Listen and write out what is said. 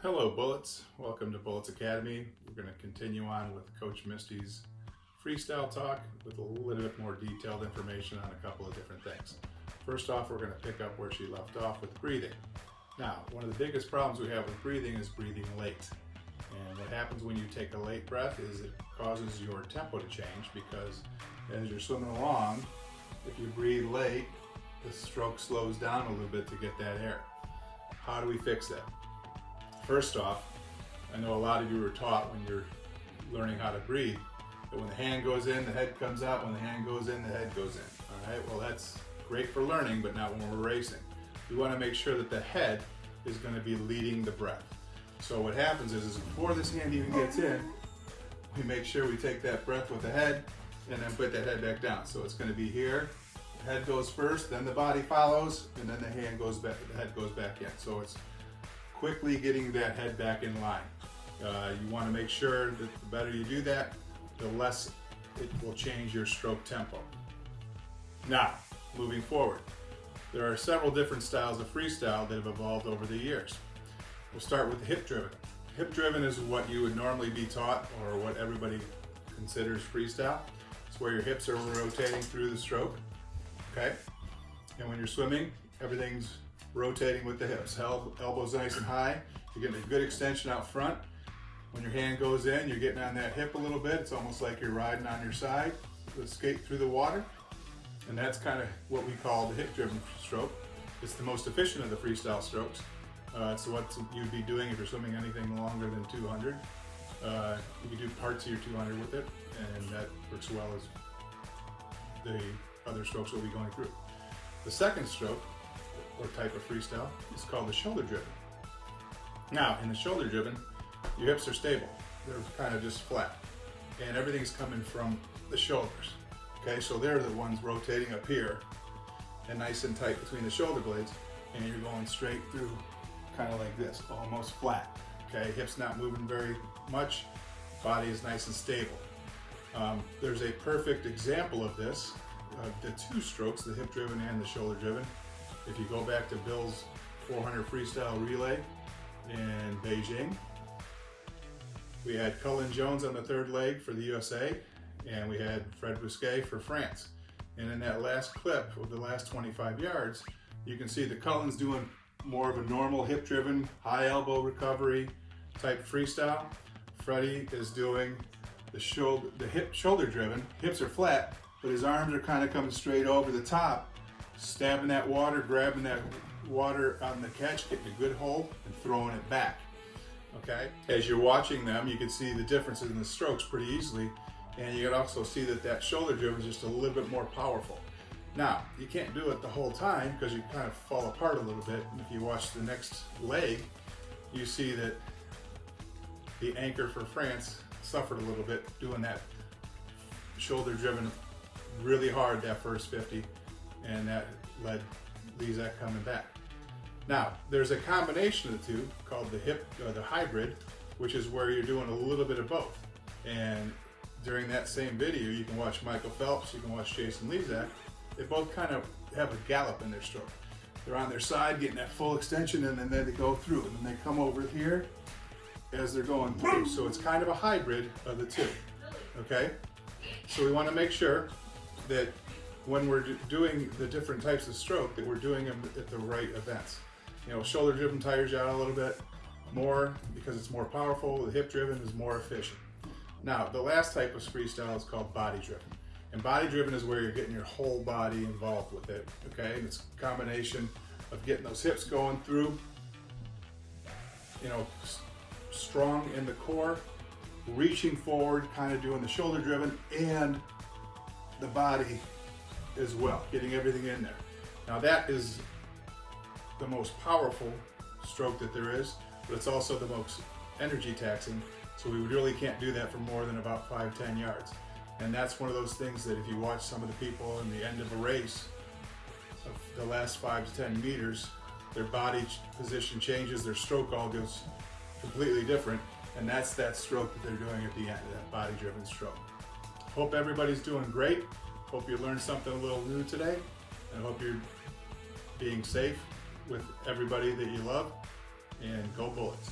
Hello Bullets, welcome to Bullets Academy. We're going to continue on with Coach Misty's freestyle talk with a little bit more detailed information on a couple of different things. First off, we're going to pick up where she left off with breathing. Now, one of the biggest problems we have with breathing is breathing late. And what happens when you take a late breath is it causes your tempo to change, because as you're swimming along, if you breathe late, the stroke slows down a little bit to get that air. How do we fix that? First off, I know a lot of you were taught when you're learning how to breathe that when the hand goes in, the head comes out. When the hand goes in, the head goes in. All right, well, that's great for learning, but not when we're racing. We want to make sure that the head is going to be leading the breath. So what happens is before this hand even gets in, we make sure we take that breath with the head and then put that head back down. So it's going to be here. The head goes first, then the body follows, and then the hand goes back. The head goes back in. So it's quickly getting that head back in line. You want to make sure that the better you do that, the less it will change your stroke tempo. Now, moving forward, there are several different styles of freestyle that have evolved over the years. We'll start with the hip driven. Hip driven is what you would normally be taught, or what everybody considers freestyle. It's where your hips are rotating through the stroke, okay? And when you're swimming, everything's rotating with the hips. Elbows nice and high. You're getting a good extension out front. When your hand goes in, you're getting on that hip a little bit. It's almost like you're riding on your side to skate through the water. And that's kind of what we call the hip-driven stroke. It's the most efficient of the freestyle strokes. So what you'd be doing if you're swimming anything longer than 200. You can do parts of your 200 with it, and that works well as the other strokes we'll be going through. The second stroke, or type of freestyle, is called the shoulder driven. Now, in the shoulder driven, your hips are stable. They're kind of just flat, and everything's coming from the shoulders. Okay, so they're the ones rotating up here and nice and tight between the shoulder blades, and you're going straight through kind of like this, almost flat. Okay, hips not moving very much, body is nice and stable. There's a perfect example of this, the two strokes, the hip driven and the shoulder driven. If you go back to Bill's 400 freestyle relay in Beijing, we had Cullen Jones on the third leg for the USA, and we had Fred Bousquet for France. And in that last clip of the last 25 yards, you can see that Cullen's doing more of a normal hip-driven, high elbow recovery type freestyle. Freddie is doing the shoulder-driven. Hips are flat, but his arms are kind of coming straight over the top, stabbing that water, grabbing that water on the catch, getting a good hold, and throwing it back. Okay? As you're watching them, you can see the differences in the strokes pretty easily, and you can also see that that shoulder driven is just a little bit more powerful. Now, you can't do it the whole time because you kind of fall apart a little bit. And if you watch the next leg, you see that the anchor for France suffered a little bit doing that shoulder driven really hard that first 50, and that led Lizak coming back. Now, there's a combination of the two called the hybrid, which is where you're doing a little bit of both. And during that same video, you can watch Michael Phelps, you can watch Jason Lizak. They both kind of have a gallop in their stroke. They're on their side, getting that full extension, and then they go through, and then they come over here as they're going through. So it's kind of a hybrid of the two, okay? So we want to make sure that when we're doing the different types of stroke, that we're doing them at the right events. You know, shoulder driven tires you out a little bit more because it's more powerful. The hip driven is more efficient. Now, the last type of freestyle is called body driven. And body driven is where you're getting your whole body involved with it, okay? And it's a combination of getting those hips going through, you know, strong in the core, reaching forward, kind of doing the shoulder driven, and the body as well, getting everything in there. Now that is the most powerful stroke that there is, but it's also the most energy taxing, so we really can't do that for more than about 5-10 yards. And that's one of those things that if you watch some of the people in the end of a race, of the last 5 to 10 meters, their body position changes, their stroke all goes completely different, and that's that stroke that they're doing at the end, that body-driven stroke. Hope everybody's doing great. Hope you learned something a little new today, and hope you're being safe with everybody that you love, and go Bullets.